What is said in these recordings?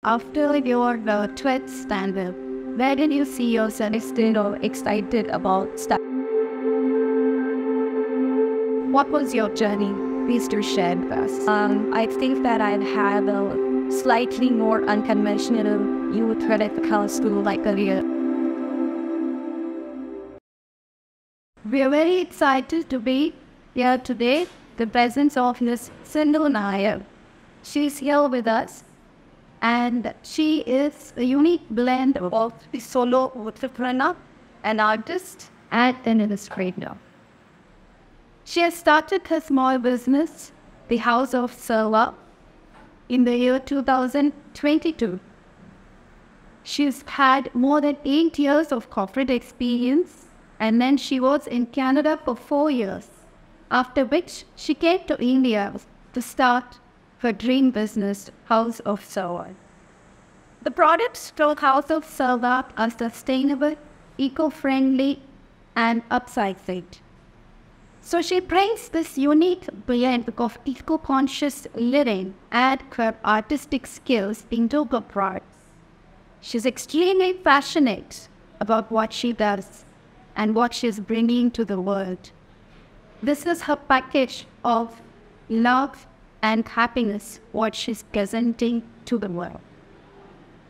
After your 12th standard, where did you see yourself still or excited about stuff? What was your journey? Please do share with us. I think that I've had a slightly more unconventional youth radical school like career. We are very excited to be here today. The presence of Ms.Sindhu Nair. She's here with us. And she is a unique blend of a solo entrepreneur, an artist, and an illustrator. She has started her small business, the House of Sarva, in the year 2022. She's had more than 8 years of corporate experience, and then she was in Canada for 4 years, after which she came to India to start her dream business, House of Sarva. The products from House of Sarva are sustainable, eco-friendly, and upcycled. So she brings this unique blend of eco-conscious living and her artistic skills into her products. She's extremely passionate about what she does and what she's bringing to the world. This is her package of love and happiness, what she's presenting to the world.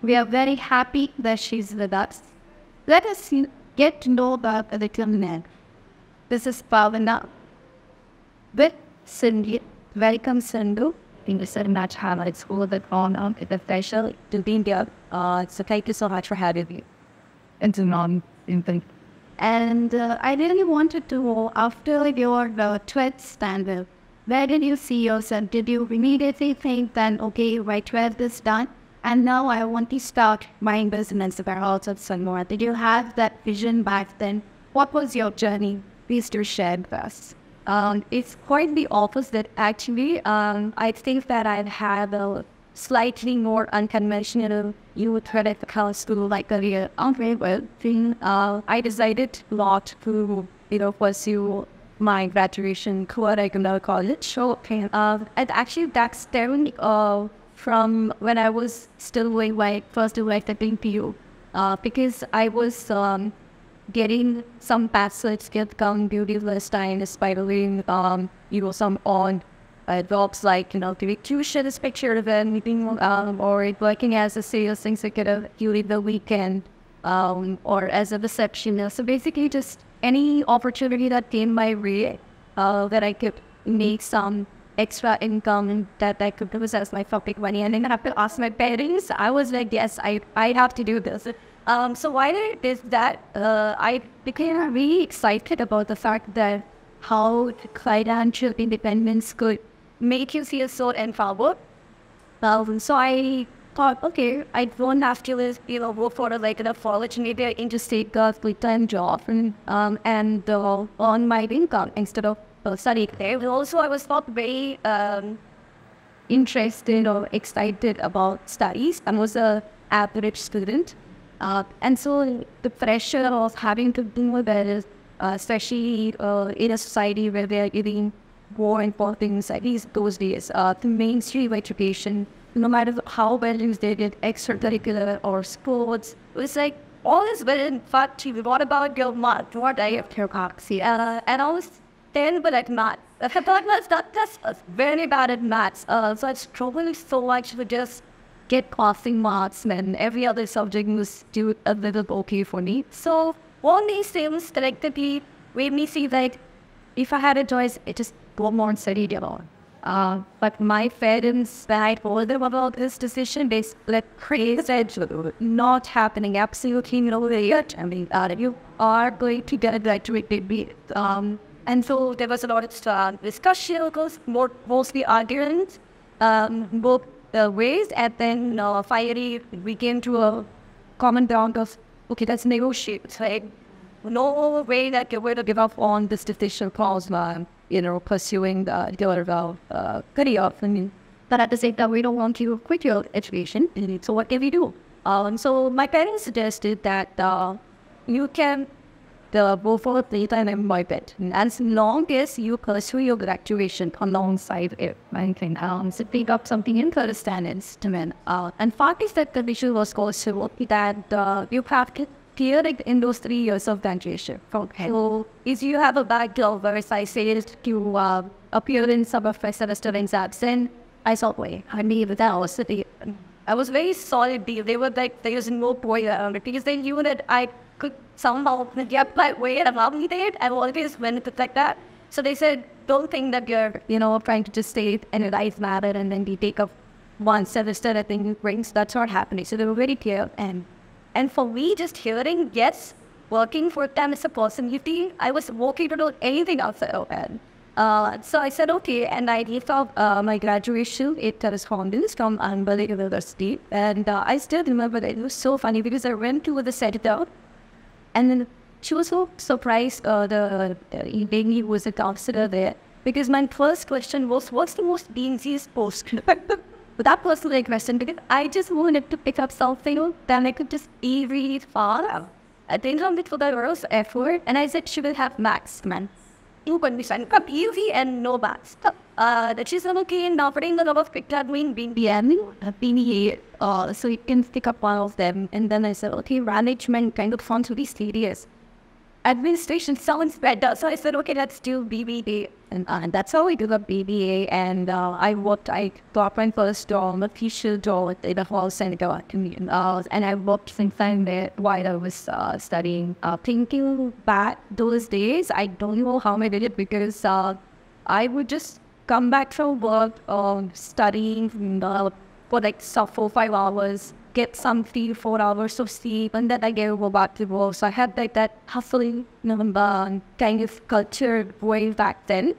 We are very happy that she's with us. Let us get to know about a little man. This is Pavana with Sindhu. Welcome, Sindhu. Thank you so much, Hannah. It's all the honor. It's a pleasure to be here. So thank you so much for having me. It's an honor. And I really wanted to know, after your 12th standard, where did you see yourself? Did you immediately think then, okay, my 12th is done, and now I want to start my business about House of Sarva? Did you have that vision back then? What was your journey? Please do share with us. It's quite the opposite, actually. I think that I've had a slightly more unconventional youth radical school-like career. I decided not to, pursue my graduation at regular college. So, and actually that stemmed from when I was still doing my first directing PU, because I was getting some passive skills come beauty list time, aspiring, some on jobs like, doing tuitions, picture event, or working as a sales executive during the weekend, or as a receptionist. So basically just any opportunity that came my way, that I could make some extra income that I could use as my pocket money. And then I have to ask my parents. I was like, yes, I have to do this. So while I did that, I became really excited about the fact that how financial independence could make you feel so empowered. So I thought, okay, I don't have to, go for a college, maybe an interstate full-time job and earn my income instead of studying there. But also, I was not very interested or excited about studies. I was an average student. And so the pressure of having to do with that, especially in a society where they are giving more importance, at least those days, to mainstream education, no matter how well you did it, extracurricular or sports, it was like, all is well in fact, what about your math? What I have your marks? And I was terrible at math. I was very bad at maths. So I struggled so much to just get passing marks, and every other subject was do a little okay for me. So all these things collectively made me see that if I had a choice, it just go more and study it on. But my parents, when I told them about this decision, they like crazy, not happening, absolutely no way. I mean, you are going to get a graduated. And so there was a lot of discussion, mostly arguments, both ways, and then finally we came to a common ground of, okay, let's negotiate. Like, no way that you're going to give up on this decision cause, pursuing your career. I mean, but at the same time, we don't want you to quit your education. So what can we do? So my parents suggested that you can go for data and employment. And as long as you pursue your graduation alongside it, I think, so pick up something interesting and instrument. And part of that condition was also that you have to clear it in those 3 years of graduation. Okay. So if you have a background where I say to appear in some of my semester exams, then I thought, wait, I need that. I was very solid. They were like, there is no point around it because they knew that I could somehow get my way around it. I always went to like that. So they said, don't think that you're, trying to just stay and analyze matter and then we take up one semester I think brings. That's not happening. So they were very clear. And for me, just hearing, yes, working for them is a possibility. I was working to do anything outside of that. So I said, okay, and I gave out my graduation at correspondence from Alumni University. And I still remember that it was so funny because I went to the center and then she was so surprised the lady who was a counselor there because my first question was, what's the most easiest post? But that was the question because I just wanted to pick up something that I could just read far. I didn't want it for the girl's effort and I said she will have max, man. You can be sent up easy and no max. That she's okay now putting the lot of picture doing BNB, so you can pick up one of them. And then I said, okay, management kind of sounds really serious. Administration sounds better. So I said, okay, let's do BBA. And that's how I did the BBA. And I got my first job, official job at the hall center. And I worked since then there while I was studying. Thinking back those days, I don't know how I did it because I would just come back from work, studying for like 4-5 hours, get some 3-4 hours of sleep, and then I go back to work. So I had like that hustling kind of culture way back then.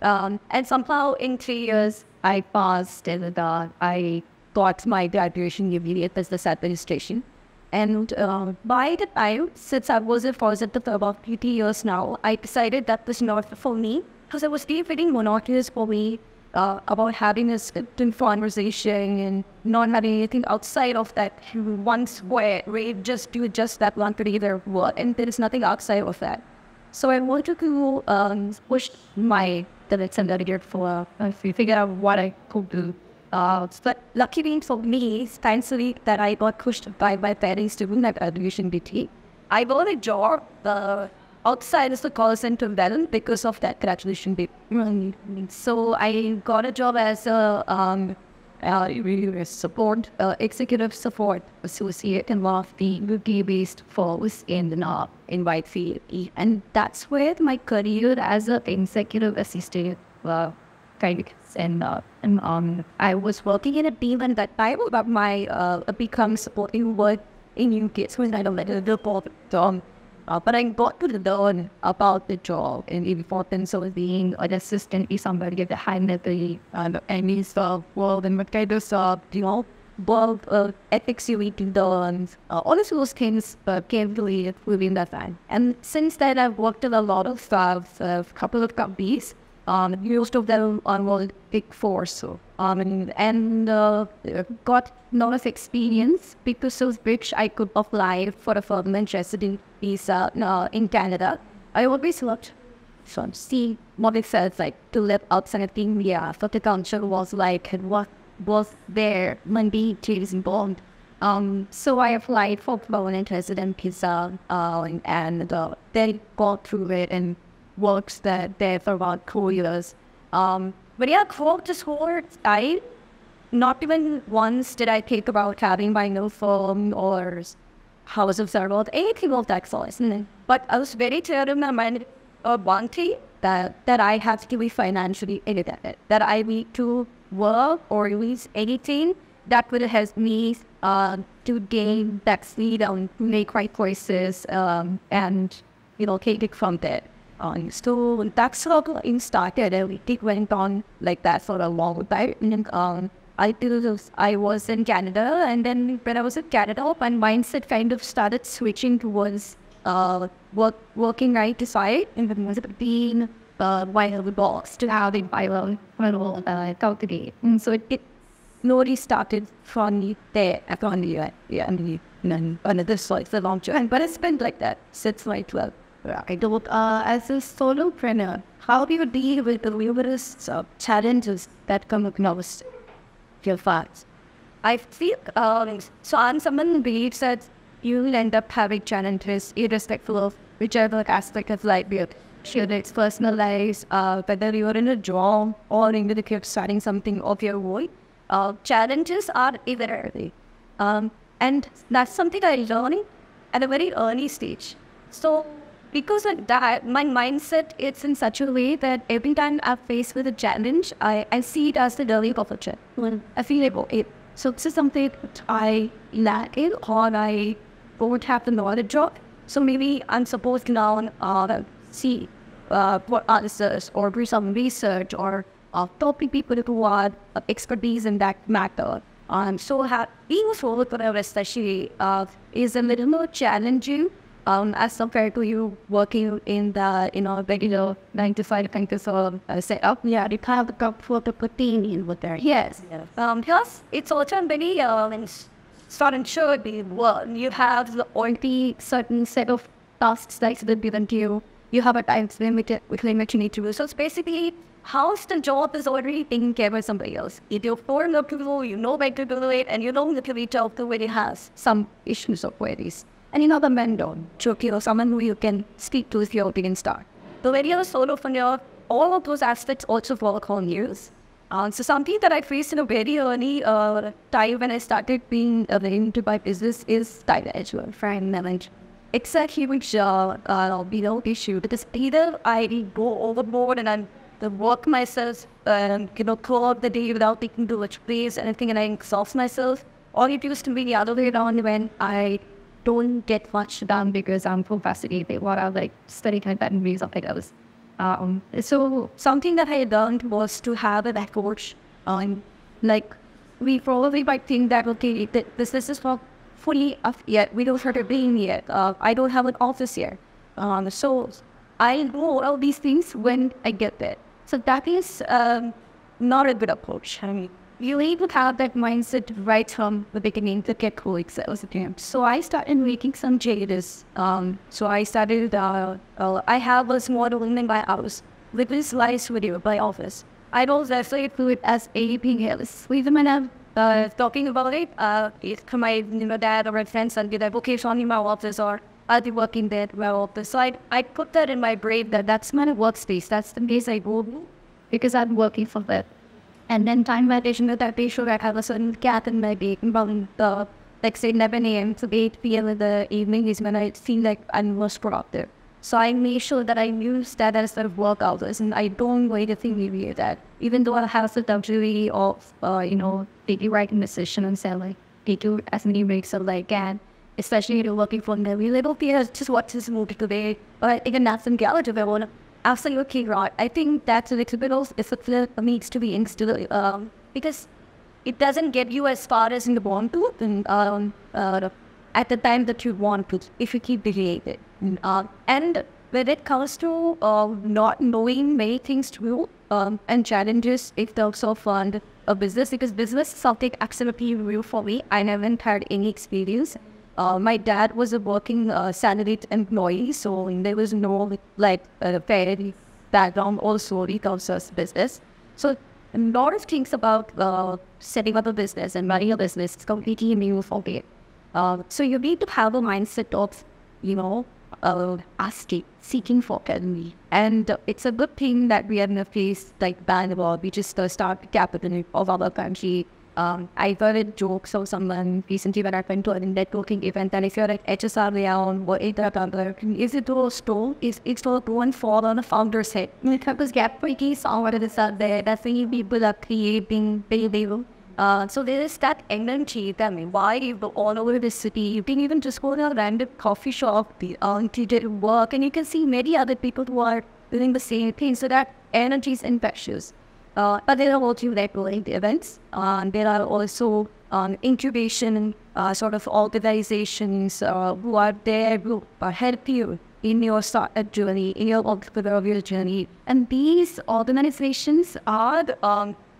And somehow in 3 years, I passed and I got my graduation degree at business administration. And by the time, since I was a positive for about 50 years now, I decided that was not for me because I was feeling monotonous for me. About having a scripted conversation and not having anything outside of that one square where you just do just that one particular word and there is nothing outside of that. So I wanted to push my direction that I for figure out what I could do. But luckily for me, thankfully that I got pushed by my parents to do that graduation degree. I got a job outside of the call center then because of that graduation degree. So I got a job as a executive support associate in one of the UK-based firms in Whitefield. And that's where my career as an executive assistant kind of and I was working in a team at that time about my become supporting work in UK. So I don't let it report but I got to learn about the job and the importance of being an assistant is somebody at the high level and his world and what kind of world ethics you need to learn. All of those things came really within that time. And since then, I've worked in a lot of a couple of companies. Most of them are big four, so and got a lot of experience because of which I could apply for a permanent resident visa in Canada. I always loved to see what it felt like to live outside of India, what the culture was like, and what was there when being born. So I applied for permanent resident visa and then got through it and worked there for about 4 years. But yeah, throughout this whole time, not even once did I think about having my own firm or House of Sarva, anything of that sort. But I was very clear in my mind one thing that I have to be financially independent, that I need to work or use anything that would help me to gain that freedom to make right choices and take it from there. So that's how it started, and it went on like that for a long time. And I was in Canada, and then when I was in Canada, my mindset kind of started switching towards working right to side, and then was being while the box to how the Bible cultivate. And so it slowly started from there, and then another sort of long time. But it's been like that since my 12. As a solopreneur, how do you deal with the numerous challenges that come across your path? I feel, so I'm someone who believes that you will end up having challenges irrespective of whichever aspect of life you're, whether it's personal life, whether you're in a job or even if you're starting something of your own. Challenges are inevitable. And that's something I learned at a very early stage. So because of that, my mindset is in such a way that every time I'm faced with a challenge, I see it as the learning opportunity. I feel like, okay, so this is something that I lack in or I don't have the knowledge of. So maybe I'm supposed to now see what others or do some research or talk to people who are expertise in that matter. So being a solopreneur especially is a little more challenging as compared to you working in the regular 9-to-5 kind of setup. Yeah, you have the comfort of routine in with there. Yes. Plus, it's also very starting sure you have already certain set of tasks that are given to you. You have a time limit you need to do. So it's basically how's the job is already taken care by somebody else. If you're foreign enough to do, you know where to do it, and you know that you reach out to when it has some issues or queries. And you know the mentor, someone who you can speak to if you're getting started. So when you're a solopreneur, all of those aspects also work on you. So something that I faced in a very early time when I started being into my business is time management, time management. It's a huge issue because either I go overboard and I'm the work myself and throughout the day without taking too much space and anything, and I exhaust myself, or it used to be the other way around when I don't get much done because I'm procrastinating or I'm like studying my boundaries of else. So something that I learned was to have an approach. Like we probably might think that okay, this is not fully up yet. We don't have a brain yet. I don't have an office yet. So I know all these things when I get there. So that is not a good approach. I mean, you need to have that mindset right from the beginning to get cool excels. So I started making some changes. So I started, I have a small room in my house with this slice video by office. I don't refer to it as anything else. Even when I'm talking about it, if my dad or my friends and be like, okay, show me my office or I'll be working there at my office. So I put that in my brain that that's my workspace. That's the place I go to because I'm working from there. And then time management with that, make sure I have a certain gap in my day from like say 11 a.m. to 8 p.m. in the evening is when I feel like I'm most productive. So I make sure that I use that as sort of work hours and I don't wait a thing maybe that. Even though I have the luxury of, taking writing decision and say like, take as many breaks as I can. Especially working from the little peers, just watch this movie today. But even that's some gallery if I want to absolutely right. I think that's a little bit of discipline needs to be instilled because it doesn't get you as far as you want to and at the time that you want to if you keep delaying it. And when it comes to not knowing many things to do and challenges, it also fund a business because business is something absolutely new for me. I haven't had any experience. My dad was a working salaried employee, so there was no fair background also when it comes to business. So a lot of things about setting up a business and running a business is completely new for me. So you need to have a mindset of, asking, seeking for help. And it's a good thing that we are in a place like Bangalore. We just start capital of our country. I heard jokes of someone recently when I went to a networking event, and if you're at HSR around or is it to a store? It's to go and fall on a founder's head. Because gap breaking somewhere is out there. That's when people are creating value. So there is that energy. Tell me, why you go all over the city? You can even just go to a random coffee shop, to work, and you can see many other people who are doing the same thing. So that energy is infectious. But there are also networking events. There are also incubation sort of organizations who are there to help you in your startup journey, in your entrepreneurial journey. And these organizations are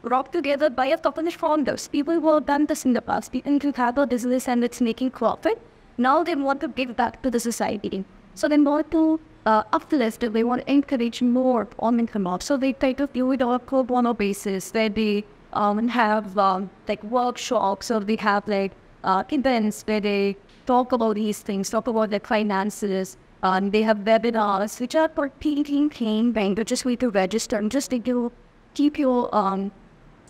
brought together by a couple of founders. People who have done this in the past. People who have a business and it's making profit. Now they want to give back to the society. So they want to uplifted. They want to encourage more on income. So they try to do it on a pro bono basis, where they have like workshops, or they have like events where they talk about these things, talk about their finances. They have webinars, which are completely plain bank. You just need to register and just need to keep your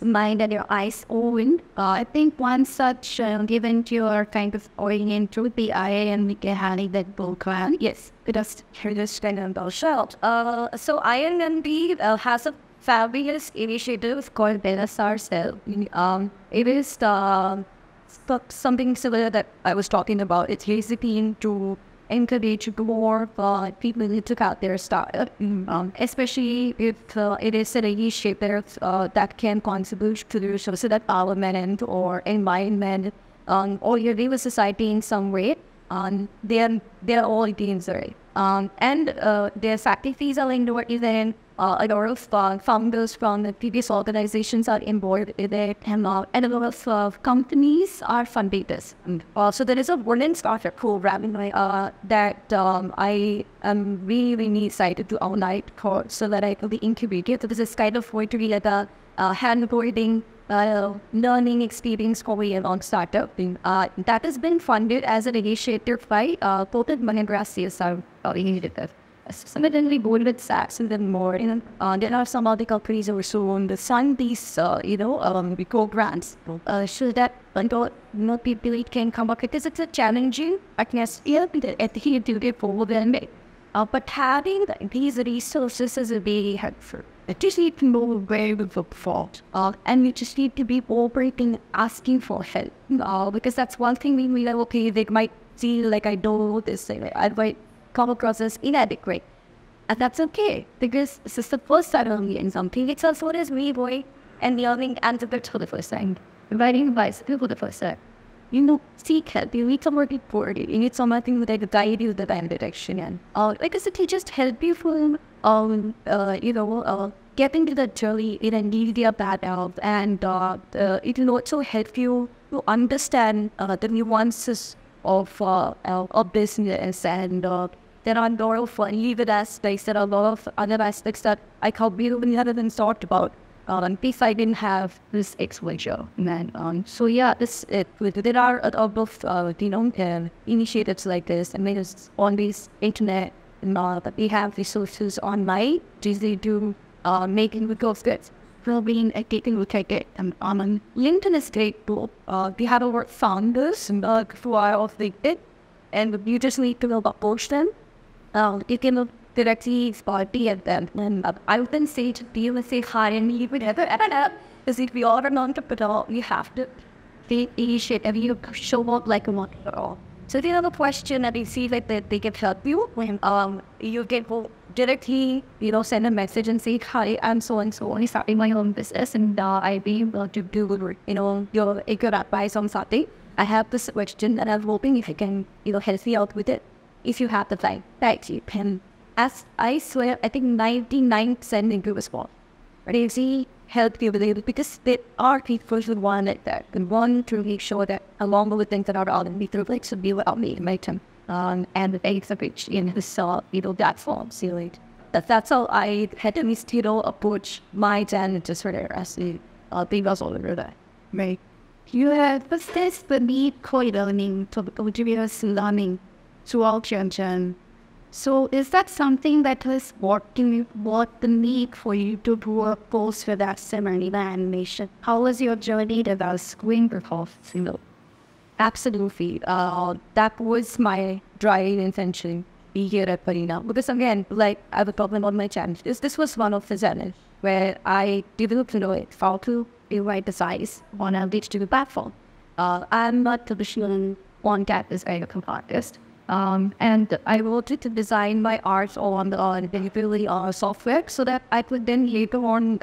mind and your eyes open. I think one such event you are kind of oriented to the IIM-B having that program. Yes, it does. Just kind of about so IIM-B has a fabulous initiative called Sarva. It is something similar that I was talking about. It's basically to encourage more people to check out their startup, especially if it is an initiative that can contribute to the social development or environment or your real society in some way. They're all against it. And their faculties are involved in it. A lot of founders from the previous organizations are involved in it, and a lot of companies are funding this. So there is a women startup program that I am really excited to outline so that I can be incubated. So this is kind of going to be like a hand-holding learning experience for me on startup. That has been funded as an initiative by total Mahindra CSR initiative. Similarly, Goldman Sachs and then more. There are some other companies also on the sun these programs so that people can come up, because it's a challenging atmosphere at here to get overwhelming. But having these resources is very helpful. You just need to know where to look for, and you just need to be operating, asking for help. Because that's one thing we like, okay, they might feel like I don't know this thing. I might come across as inadequate. And that's okay, because this is the first time I'm learning something. It's also as me going and learning ambivert for the first time, riding a bicycle for the first time. Seek help. You need someone to support you. You need something that will guide you in the right direction. And because it will just help you from, getting to the journey in an easier path, and it will also help you to understand the nuances of business, and there are a lot of legal aspects, there are a lot of other aspects that I probably haven't thought about if I didn't have this exposure. So yeah, there are a lot of initiatives like this, and there's on this internet, that we have resources online, easy to making videos good. Well, being a taking look at it, on LinkedIn is great too. We have our founders who are of LinkedIn, and you just need to post them. You can directly party at them, and I would then say to deal and say hi and leave it ever. Because if we are an entrepreneur, we have to take initiative. You show up like an entrepreneur. So if you have a question and you see that they can help you, you can go directly, send a message and say, hi, I'm so and so. I'm starting my own business, and I'll be able to do, your good advice on something. I have this question, and I'm hoping if you can, help me out with it. If you have the time, thank you. And as I swear, I think 99% in group spot. But if you help you with it, because there are people who want like that, and want to make sure that along with things that are out in the like should be without me, make them, and the eggs of which in this that form, see that's how I had to approach my challenges for the rest of the all over that. Right. You have possessed the need for learning, to continuous learning throughout your journey. So is that something that is what the need for you to do a course for that similar animation? How was your journey to the screen performance? Absolutely. That was my driving intention be here at Parina. Because again, like I have a problem on my channel. This was one of the channels where I developed how to write the size on a digital platform. I'm not traditional on campus kind of artist. And I wanted to design my art on the delivery software so that I could then later on,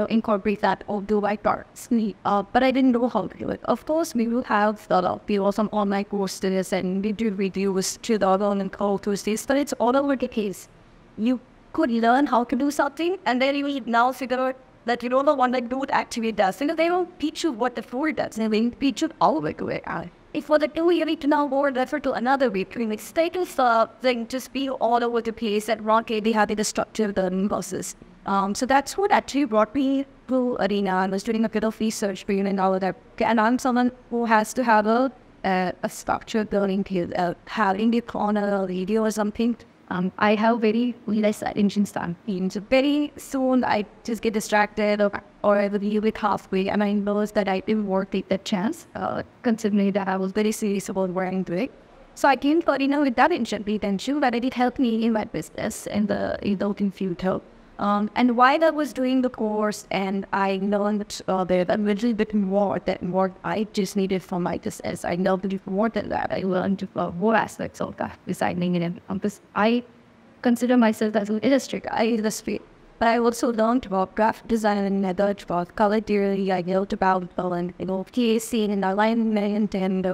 incorporate that onto my arts. But I didn't know how to do it. Of course, we will have some online courses and we do reviews to the online courses, but it's all over the case. You could learn how to do something, and then you now figure out that the one that do it actually does. They don't teach you what the floor does. They teach you how to do it. if for the two, you need to now more refer to another way. Like status thing just be all over the place and not really having the structure of the learning process. So that's what actually brought me to Arena. I was doing a bit of research for and all of that. And I'm someone who has to have a structured learning period, having it on a radio or something. I have very less attention span. So very soon I just get distracted or I will leave it halfway, and I know that I didn't want to take that chance, considering that I was very serious about what I'm doing. So I came to Arena with that intention, but it helped me in my business and the in future. And while I was doing the course and I learned there a little bit more than what I just needed for my business, I learned a little more than that. I learned more aspects of that designing and I consider myself as an illustrator. I illustrate. But I also learned about graphic design and other about color theory. I learned about casing and alignment and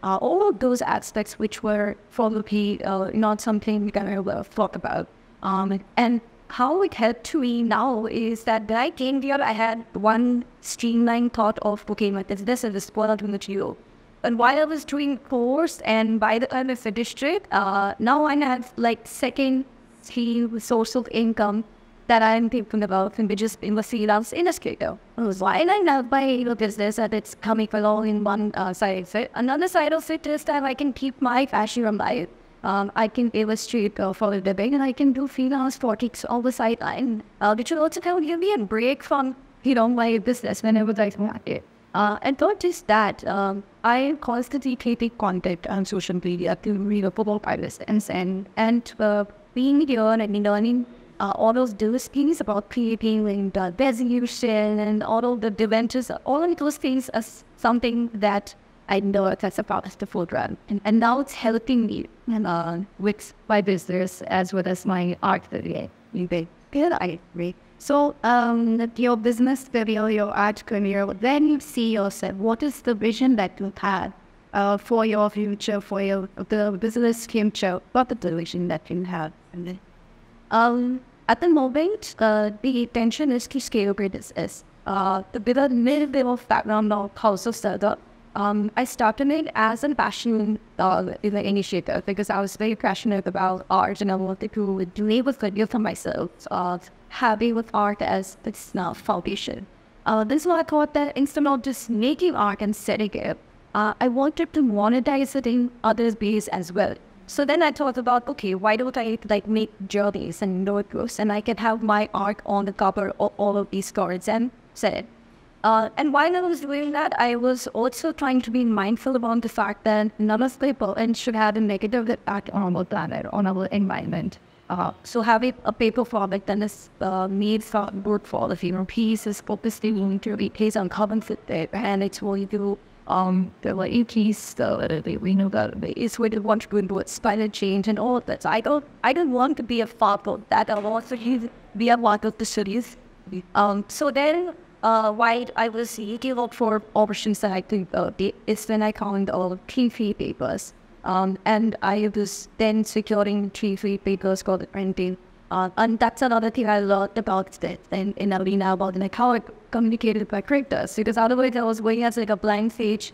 all of those aspects which were probably not something we can talk about. And how it helped me now is that when I came here, I had one streamlined thought of, okay, my business is responding to you. And while I was doing course, and by the time I finished it, now I have like second stream source of income that I'm thinking about, and which is in the freelance illustrator. Why I have my business and it's coming along in one side of it. Another side of it is that I can keep my passion alive. I can illustrate for a living, and I can do freelance projects on the sideline, which will also give me a break from, my business whenever I want it. And not just that, I am constantly creating content on social media to promote my business and being here and learning all of those things about creating and resolution and all of the dimensions, all of those things as something that I know that's about the program. And now it's helping me with my business as well as my art career. I agree. So your business career, your art career, then you see yourself, what is the vision that you had for your future, for the business future? What is the vision that you have? At the moment, the intention is to scale your business. With a little bit of background of House of Sarva, I started it as a passion initiative because I was very passionate about art and I wanted to do a career for myself, having with art as its foundation. This is why I thought that instead of just making art and selling it, I wanted to monetize it in other ways as well. So then I thought about, okay, why don't I make journeys and notebooks, and I can have my art on the cover of all of these cards and sell it. And while I was doing that, I was also trying to be mindful about the fact that none of people should have a negative impact on our planet, on our environment. So having a paper product that is made from wood for the piece is purposely going to be placed on carbon footprint, and it's going to increase we know that it's going to want to go into spiral change and all of that. So I don't want to be a part of that. I want to be a part of the series. So then. While I was looking out for options that I think is when I found three free papers. And I was then securing three free papers called printing. And that's another thing I learned about this in Arena about how I communicated with my characters. Because otherwise I was going as a blank page.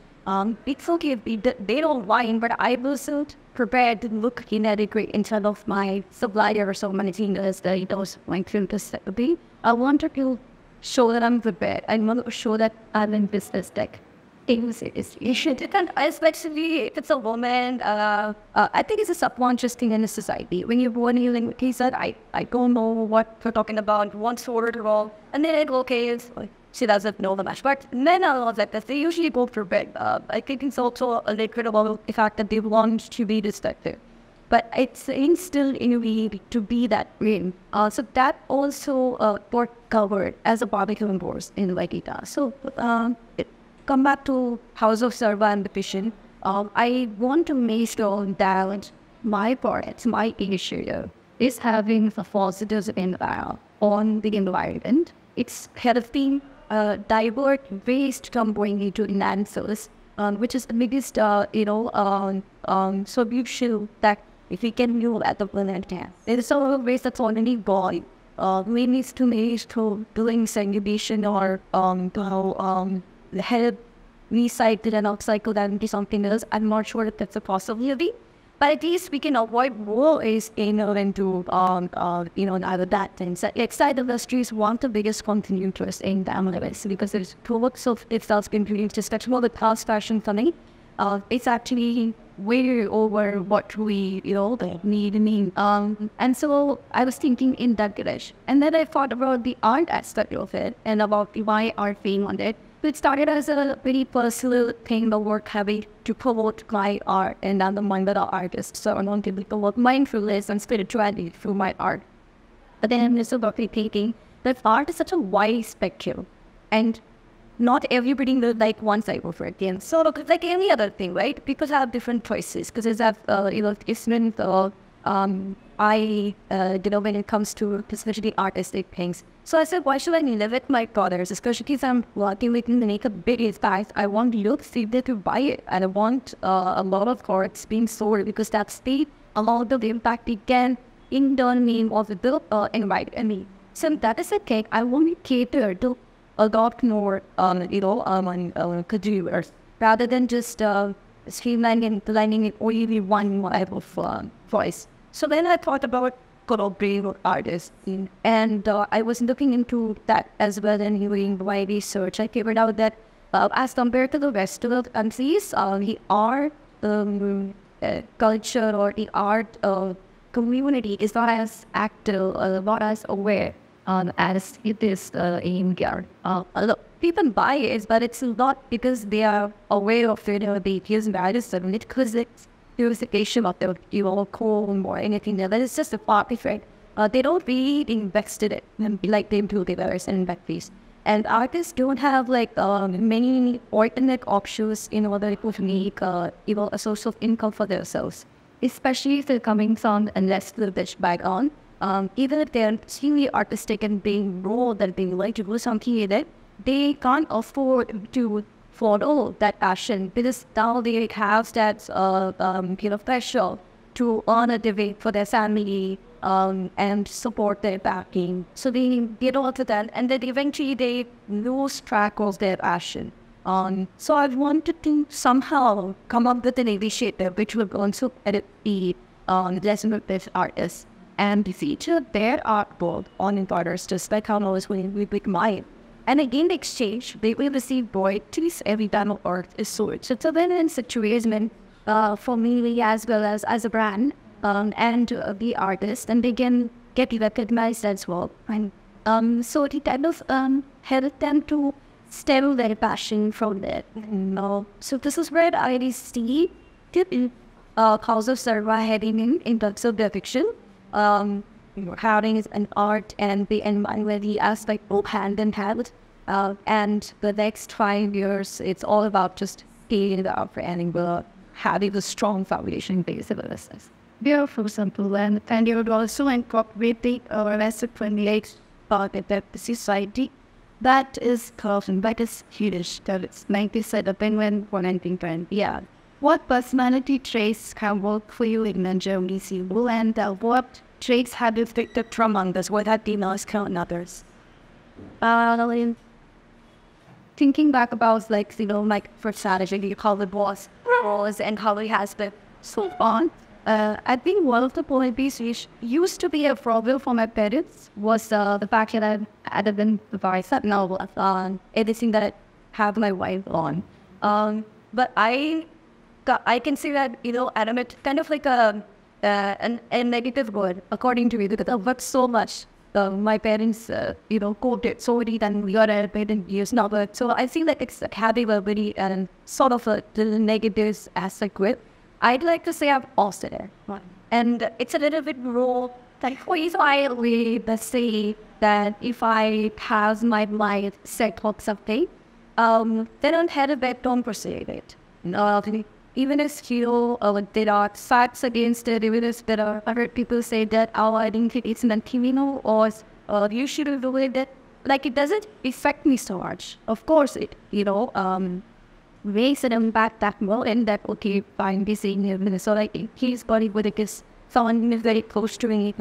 It's okay if they don't mind, but I wasn't prepared to look inadequate in front of my supplier or so many things that those my filters to be. I wanted to show that I'm prepared. I want to show that I'm in business tech. Especially if it's a woman, I think it's a subconscious thing in a society. When you're born healing, he said, I don't know what we're talking about, what's word at all. And then it is she doesn't know the much. But men are all like that. They usually go prepared. I think it's also a little bit about the fact that they want to be destructive. But it's instilled in me to be that brain. So that also got covered as a barbecue course in Vaikita. So come back to House of Sarva and the vision. I want to make sure that my part, my initiative, is having a positive impact on the environment. It's helping divert waste from going into landfills, which is the biggest, solution that if we can do at the planet can. There is some waste that's already gone. We need to make to doing segregation or to help recycle and upcycle that into something else. I'm not sure if that's a possibility, but at least we can avoid more is into either that things. Textile industry is one of the biggest contributors in the MLS because it's products of itself been produced, especially more the fast fashion coming. It's actually way over what we need. And so I was thinking in that direction, and then I thought about the art aspect of it and about why art being on it. It started as a very personal thing, the work having to promote my art and undermine the artists. So I wanted to promote mindfulness and spirituality through my art. But then I'm also about thinking that art is such a wide spectrum, and not everybody will like one side of it. And so it's like any other thing, right? People have different choices because it's different when it comes to especially artistic things. So I said, why should I limit my products, especially because I'm working with the makeup big guys. I want you to see that to buy it, and I want a lot of products being sold because that's the amount of impact it can in turn also the environment. So that is the thing. I want to cater to adopt more consumers rather than just streamlining and lining it only one type of voice. So then I thought about collaborating with artists, and I was looking into that as well and doing my research. I figured out that as compared to the rest of the countries, the art culture or the art community is not as active, not as aware as it is in India. People buy it, but it's not because they are aware of it or they use artists on it, because it's purification of the comb or anything else. It's just a part of it. They don't really invest in it like they do the others in that piece. And artists don't have many alternate options in order to make a source of income for themselves, especially if they're coming from a less privileged background. Even if they're extremely artistic and being raw, that they like to do something with it, they can't afford to follow that passion because now they have that pressure to earn a living for their family and support their backing. So they get all to that, and then eventually they lose track of their passion. So I wanted to somehow come up with an initiative which will also be resonant with artists and feature their artwork on importers, just like how I was with mine. And in exchange, they will receive royalties every time of art is sold. So it's a win-win situation for me as well as a brand and the artist, and they can get recognized as well. And so it kind of helped them to stem their passion from that. So this is where I see House of Sarva heading in terms of their fiction. Having an art and the environmental aspect go hand in hand. And the next 5 years, it's all about just scaling it up and having a strong foundation base of business. Beautiful, simple, and you would also incorporate the reciprocate part of the society. That is perfect. That is huge. That is like you said, a penguin for 1920. Yeah. What personality traits have worked for you in the journey, Sindhu, and what traits have you picked up from others? What have been nice from others? Thinking back about my first strategy, how it was and how it has been so on. I think one of the points which used to be a problem for my parents was the fact that I had been advised that now on everything that I have my wife on. But I can say that adamant kind of like a negative word according to me, because I've worked so much. My parents quoted so many than we are a parent years now. But so I feel like it's having a very sort of a negative aspect with. I'd like to say I'm positive, and it's a little bit raw. Like if I let's say that if I have my mind set on something, then I'll have a bet don't pursue it. Even if there are facts against it, even if there are other people say that I think it's an or you shouldn't do it. Like it doesn't affect me so much. Of course, it makes an impact that well, and that okay, fine, be seeing him. So like his body would because someone is very close to me,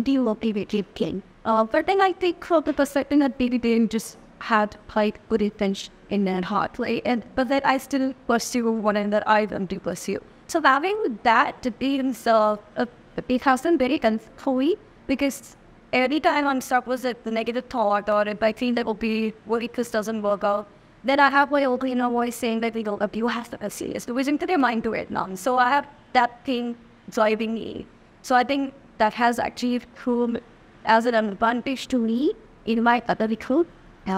deal with it king. But then I think from the perspective that maybe they just had quite good intention in their heart, right? But then I still pursue one that I want to pursue. So having that being it hasn't very constantly, because every time I'm stuck with the negative thought, or if I feel that, okay, what if this doesn't work out, then I have my own inner voice saying that, you have to be serious. The vision to their mind to it now. So I have that thing driving me. So I think that has actually proved as an advantage to me in my other recruit,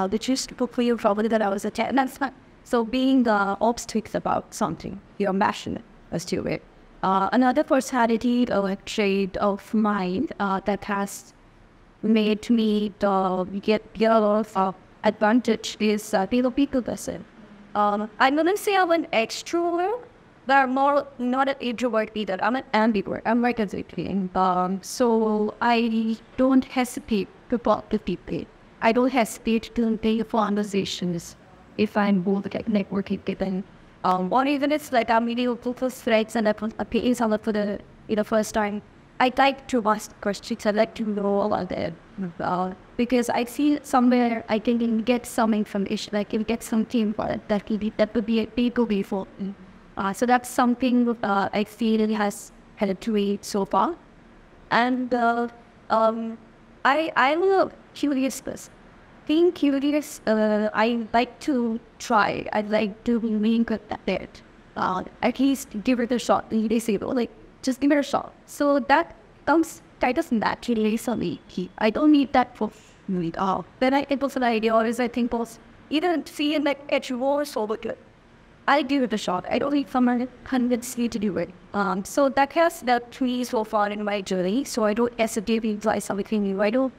which is to clear probably that I was a 10. That's fine. So being obstacles about something, you're passionate as to it. Another personality trait of mine that has made me get a lot of advantage is being a people person. I wouldn't say I'm an extrovert, but I'm more not an introvert either. I'm an ambivert. I'm like a so I don't hesitate to talk to people. I don't hesitate to take conversations if I'm both like networking given. Or even it's like I'm meeting people's friends and I'm paying someone for the first time. I like to ask questions. I like to know about it. Because I see somewhere I can get some information, I can get something that would be a takeaway for me. So that's something I feel has helped me so far. And I'm a curious person. Being curious, I like to try. I like to be really good at it. At least give it a shot. They say, just give it a shot. So that comes kind of naturally for me. I don't need that for me. When I get an idea, or I think, either feel like it's worse or good, I give it a shot. I don't need someone to convince me to do it. So that has helped me so far in my journey. So I don't hesitate to try something new. I don't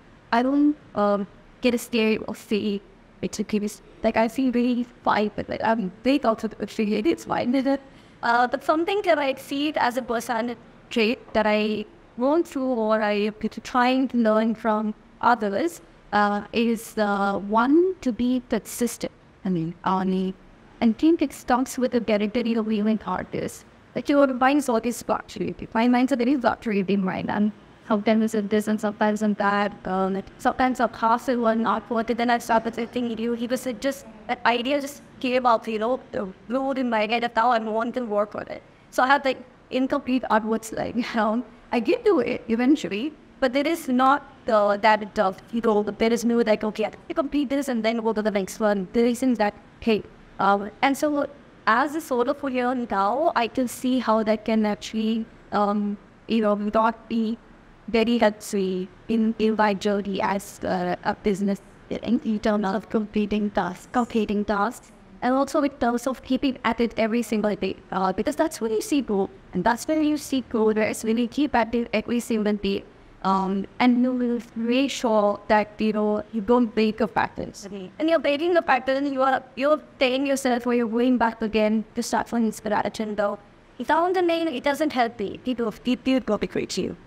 get a scared or say it's a case. Like I feel really fine with it. I'm very confident with it. It's fine with it. But something that I see it as a personality trait that I went through or I trying to learn from others is one to be consistent. And think it starts with the character of viewing artists. Like your mind's always fluctuating. My mind's a very fluctuating mind, and sometimes it's this and sometimes it's that. Sometimes I'll pass it one not what it, then I start with thinking he was just that idea just came out, the road in my head of how I want to work on it. So I had like incomplete artworks I get to it eventually, but there is not that there is no like, okay, I complete this and then go to the next one. There isn't that, hey. And so as a solopreneur now, I can see how that can actually, not be very helpful in my journey as a business in terms of completing tasks, and also in terms of keeping at it every single day, because that's when you see growth, and that's when you see progress, when you keep at it every single day. And you will make sure that you don't break your patterns. And you're breaking the pattern, you're telling yourself or you're going back again to start from inspiration though. Without the name, it doesn't help me. People go betrayed you.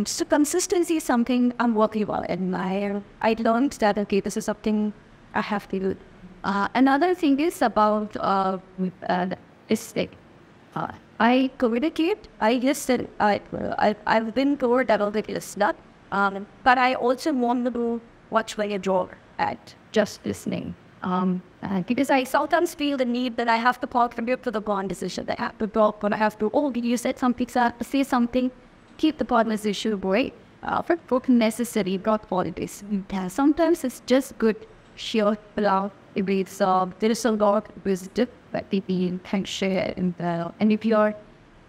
So consistency is something I'm working on, and I learned that this is something I have to do. Another thing is about I communicate. I just said I've been told that I'll get stuck, but I also want to watch my jaw at just listening. Because I sometimes feel the need that I have to contribute to the conversation. I have to talk, but I have to. You said something, say something, keep the conversation going. For both necessary, not qualities. Sometimes it's just good, sheer without. There is a lot of wisdom that people can share, and if you're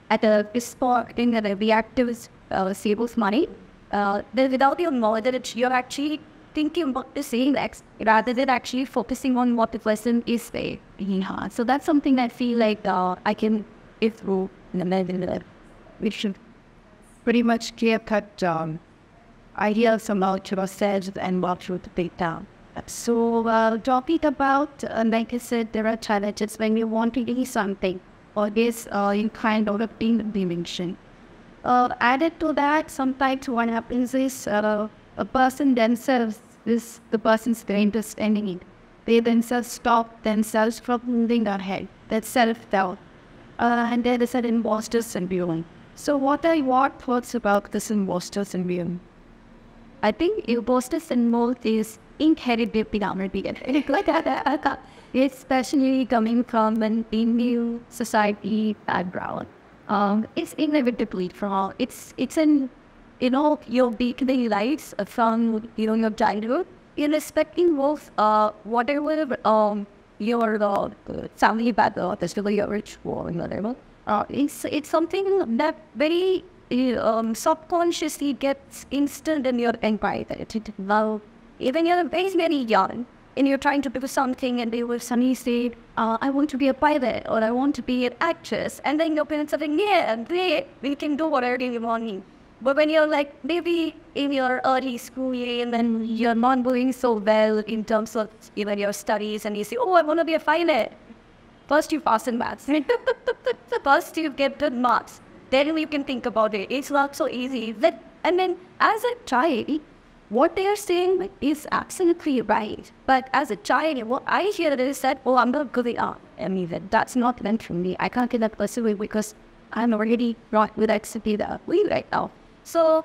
at a spot in a reactive saves money, then without your knowledge, you're actually thinking about the same next rather than actually focusing on what the person is saying. So that's something I feel like I can get through we should pretty much clear cut ideas about yourselves and what you take down. So talking about, like I said, there are challenges when you want to do something, or this you kind of a team dimension. Added to that, sometimes what happens is a person themselves is the person's brain is ending it. They themselves stop themselves from moving ahead. That's self-doubt. And there is an imposter syndrome. So what are your thoughts about this imposter syndrome? I think imposter syndrome is inherited in our DNA. Like that, especially coming from an Indian society background. It's inevitably from, it's in, your day-to-day lives from, your childhood, irrespective of whatever your family background, especially your rich or whatever. It's something that very subconsciously gets instilled in your environment. Now, even you're very, very young, and you're trying to do something, and they will suddenly say, I want to be a pilot, or I want to be an actress. And then your parents are like, yeah, great, we can do whatever you want. But when you're like, maybe in your early school year, and then you're not doing so well in terms of your studies, and you say, oh, I want to be a pilot. First, you pass in maths. First, you get good marks. Then you can think about it. It's not so easy. And then, as a child, what they are saying is absolutely right. But as a child, what I hear is that, oh, I'm not good enough. I mean, that's not meant for me. I can't get that person because I'm already not with that city that we right now. So,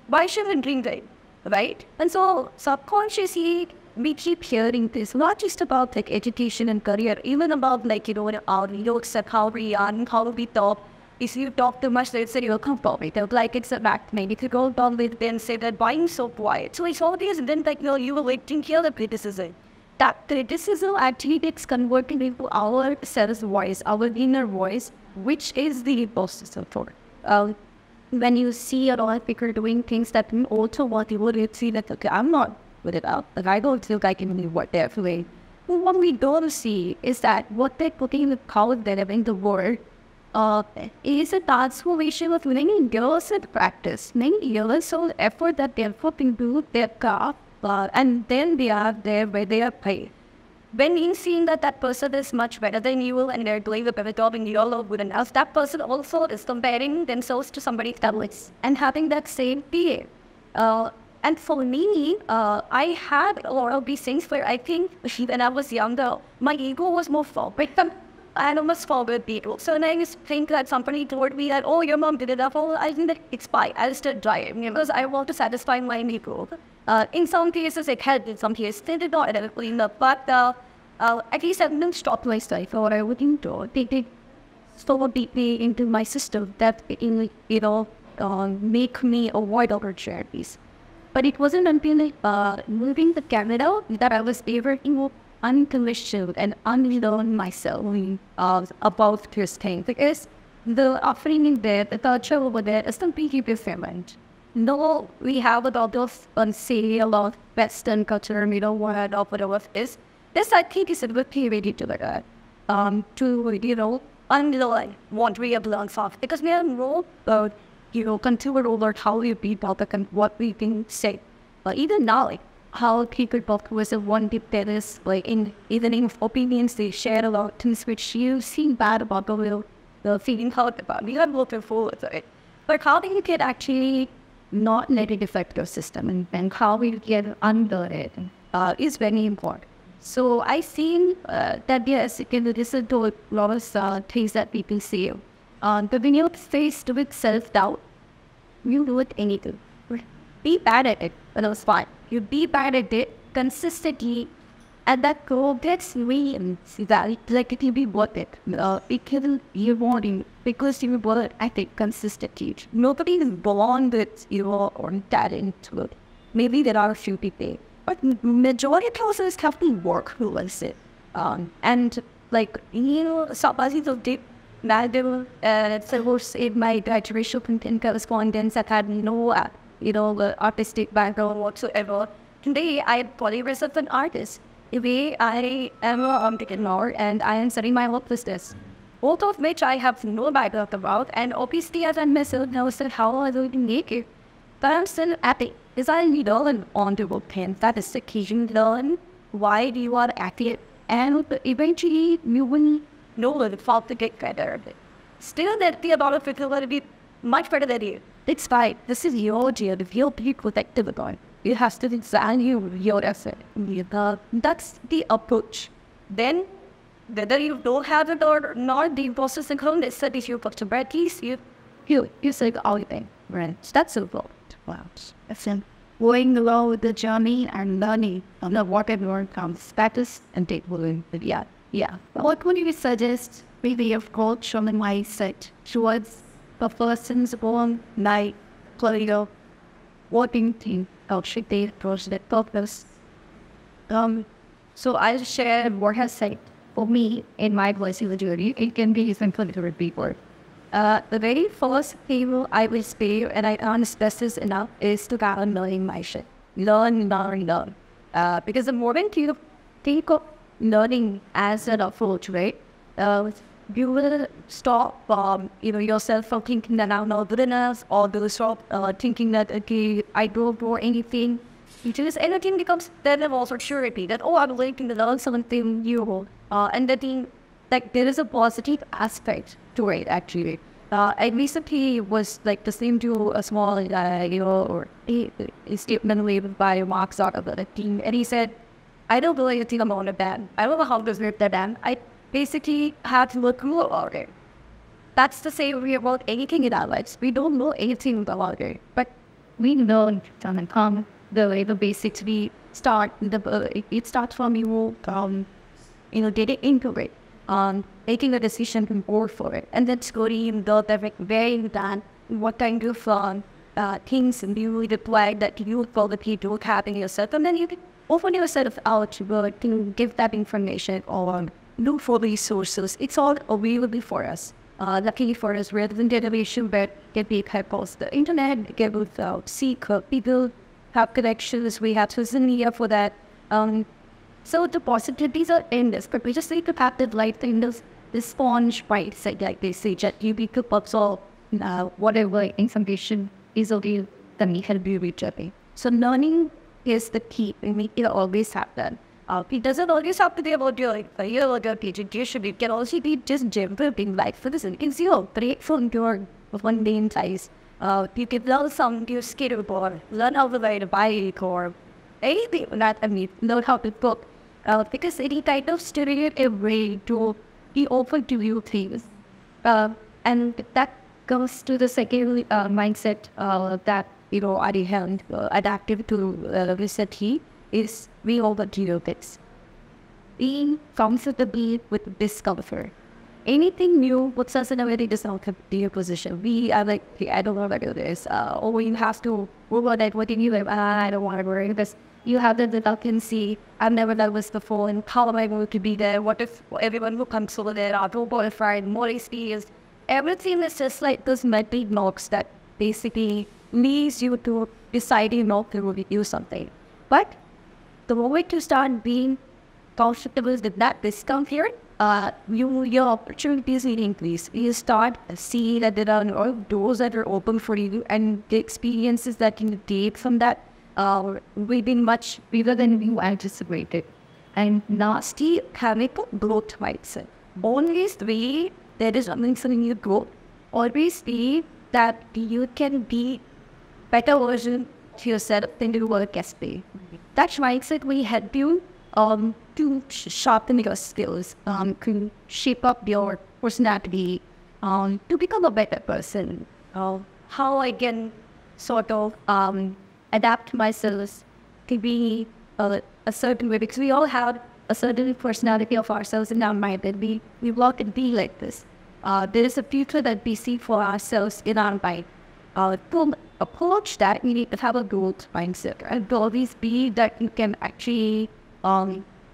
why should I dream that, right? And so, subconsciously, we keep hearing this, not just about like education and career, even about like, our looks and how we are and how we talk. If you talk too much, they'll say you're competitive, like it's a fact. Maybe if you go down with them, say that why you so quiet. So it's obvious, and then like, you were waiting here the criticism. That criticism actually gets converted into our self voice, our inner voice, which is the imposter syndrome. When you see a lot of people doing things that you also want, you would see that, okay, I'm not good enough. Like, I don't think I can do what they're doing. What we don't see is that what they're putting out there in the world is a transformation of many years of practice, many years of effort that they're putting to their craft, and then they are there where they are paid. When you see that person is much better than you and they're doing a better job and you're not good enough, that person also is comparing themselves to somebody else and having that same fear. And for me, I had a lot of these things where I think when I was younger, my ego was more forward. I almost forward people. So when I used to think that somebody told me that, oh, your mom did it up, oh, I think that it's fine. I'll still drive because I want to satisfy my ego. In some cases, it helped. In some cases, it did not help enough. But at least I didn't stop myself or I wouldn't do. They did so deeply into my system that it, make me avoid opportunities. But it wasn't until moving the camera that I was able to unconditioned and unlearn myself about this thing. Because the upbringing there, the culture over there is completely different. No, we have a lot of, say, a lot of Western culture, word of whatever it is. This, I think, is a good period to that. To, unlearn what we have learned from. Because we are more about, consider over how we be public and what we can say. But even now, like, how people talk was a one tip there is, like, even in opinions, they share a lot of things which you seem bad about the feeling hurt about. We are looking forward to it. But how do you get actually not let it affect your system and how we get under it is very important. So I seen that yes, you can listen to a lot of things that people say. But when you're faced with self-doubt, you do it anything. Be bad at it, but it's fine. You be bad at it consistently, and that goal gets real. That like it will be worth it. It can you want it because you work at it consistently. Nobody is born with your own talent. Maybe there are a few people, but majority of us have to work towards it. And like somebody of deep matter, so in my graduation content correspondence that had no artistic background whatsoever. Today, I body myself an artist. Today, I am an entrepreneur and I am starting my own business. Both of which I have no background about, and obviously, as I myself know how I will make it. But I'm still happy because I learn on the book pen. That is the key. You learn why you are at it, and eventually, you will know how to get better. Still, there'll be a lot of people will be much better than you. It's fine. This is your job. If you'll be protective about it, you have to value your effort. That's the approach. Then, whether you don't have it or not, the imposter syndrome is that if you put to bed, you say all you think. Right. That's so important. Wow. going along with the journey and learning whatever comes. That is and take moving. Yeah. Yeah. What would you suggest maybe a coach from the mindset towards a person's own life, career, working thing? How should they approach that purpose? So I'll share what has said for me in my personal journey. It can be simple to repeat word. The very first thing I will say, and I can't stress this enough, is to have a learning mindset. Learn. Because the moment you think of learning as an approach, right, you will stop, yourself from thinking that I'm not good enough, or you will stop thinking that, okay, I don't know anything. Because anything becomes then also surety that, oh, I'm going to learn something new. And that there is a positive aspect to it, actually. I recently was listening to a small, or a statement made by Mark Zuckerberg, and he said, I don't know anything about a band. I don't know how to script that band. I basically had to look cool about it. That's the same way about anything in our lives. We don't know anything about it, but we learn from come the way the basics we start. It starts from you, getting into it, making a decision to go for it, and then slowly build where you done, what kind of things you deploy that you probably don't have in yourself, and then you can open yourself out to give that information or look for resources. It's all available for us. Luckily for us, we're the generation where get big helpers. The internet, get with seek people, have connections. We have social media for that. So the possibilities are endless, but we just need to have the right thing, the sponge mindset, like they say, that you need to absorb whatever information is available that we can be reaching. So learning is the key, and we can always have that. It doesn't always have to be about your education. It can also be just general being life for this. You can see a break from your mundane life. You can learn some new skill, or learn how to ride a bike, or anything that learn how to cook. Because any kind of stereotype a way to be open to new things. And that comes to the second mindset that I have adapted to recently is we open to new things. Being comfortable with discomfort. Anything new puts us in a very discomfortable position. We are like, hey, I don't know how to do this. Or you have to move on that. What do you do? I don't want to worry this. You have the dependency. I've never done this before, and how am I going to be there? What if everyone who comes over there are more qualified, more experienced? Everything is just like those mental blocks that basically leads you to deciding not to really do something. But the moment you start being comfortable with that discomfort, your opportunities will increase. You start seeing that there are doors that are open for you, and the experiences that you take from that will be much bigger than you anticipated. And lastly, having a growth mindset. Always be there is something in your growth. Always be that you can be better version to yourself than you were yesterday. That mindset will help you to sharpen your skills, to shape up your personality, to become a better person. How I can sort of adapt myself to be a certain way, because we all have a certain personality of ourselves in our mind that we want to be like this. There is a future that we see for ourselves in our mind. To approach that, we need to have a growth mindset, and to always be that you can actually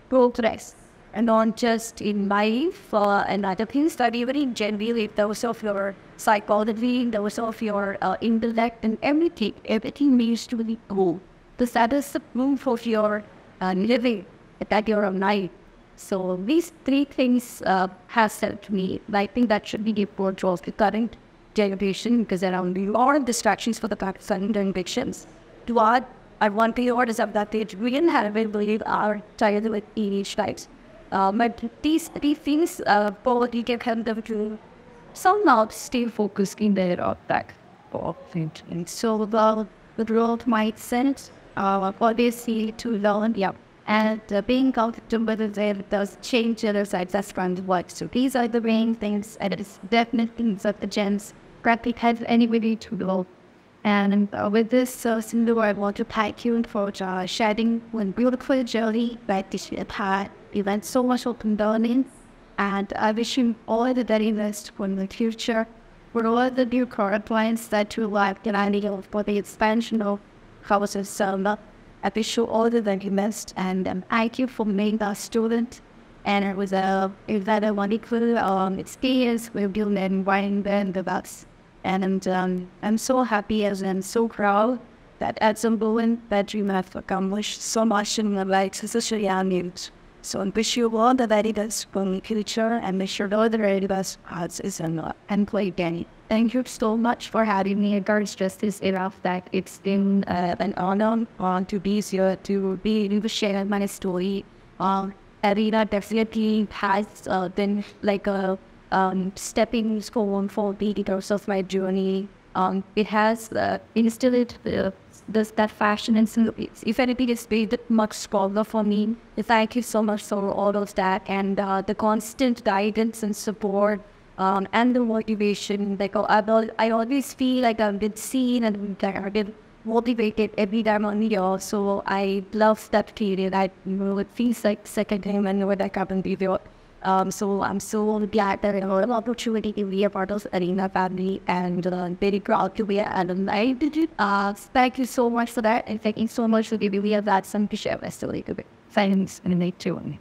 progress, and not just in life and other things, that even in generally in terms of your psychology, in terms of your intellect and everything needs to be grow. Because that is the proof of your living, that you're alive. So these three things has helped me. I think that should be the approach of the current generation, because there are a lot of distractions for the Pakistan convictions. To add, I want to order of that age, we didn't have it, believe our child with teenage types. But these three things probably can help them to somehow stay focused in their object. And so the growth mindset, always see to learn, and being comfortable with it does change the other sides. That's kind of what. So these are the main things, and it's definitely things of the gems. Practically has anybody to go And with this, Sindhu, I want to thank you for sharing one beautiful journey that you have had. You went so much open learning, and I wish you all the very best for the future, for all the new current clients that you like, and for the expansion of House of Sarva. I wish you all the very best, and thank you for being a student. And it was a wonderful experience with you and writing with us. And I'm so happy and so proud that at some point that you have accomplished so much in my life, especially young age. So I wish you all the very best for the future, and wish you all the very best arts and play game. Thank you so much for having me. It's just enough that it's been an honor to be here, to be able to share my story. Arena definitely has been like a stepping stone for the details of my journey. It has instilled that fashion and service. If anything, it's made it much stronger for me. Thank you so much for all of that, and the constant guidance and support, and the motivation. Like I always feel like I've been seen and I've been motivated every time I'm here. So I love that period. It feels like second time I know that I can be there. So I'm so glad that I had an opportunity to be a part of Arena family, and very proud to be an alumni. Thank you so much for that, and thank you so much for giving me that some to share my story. Thanks, and thank you.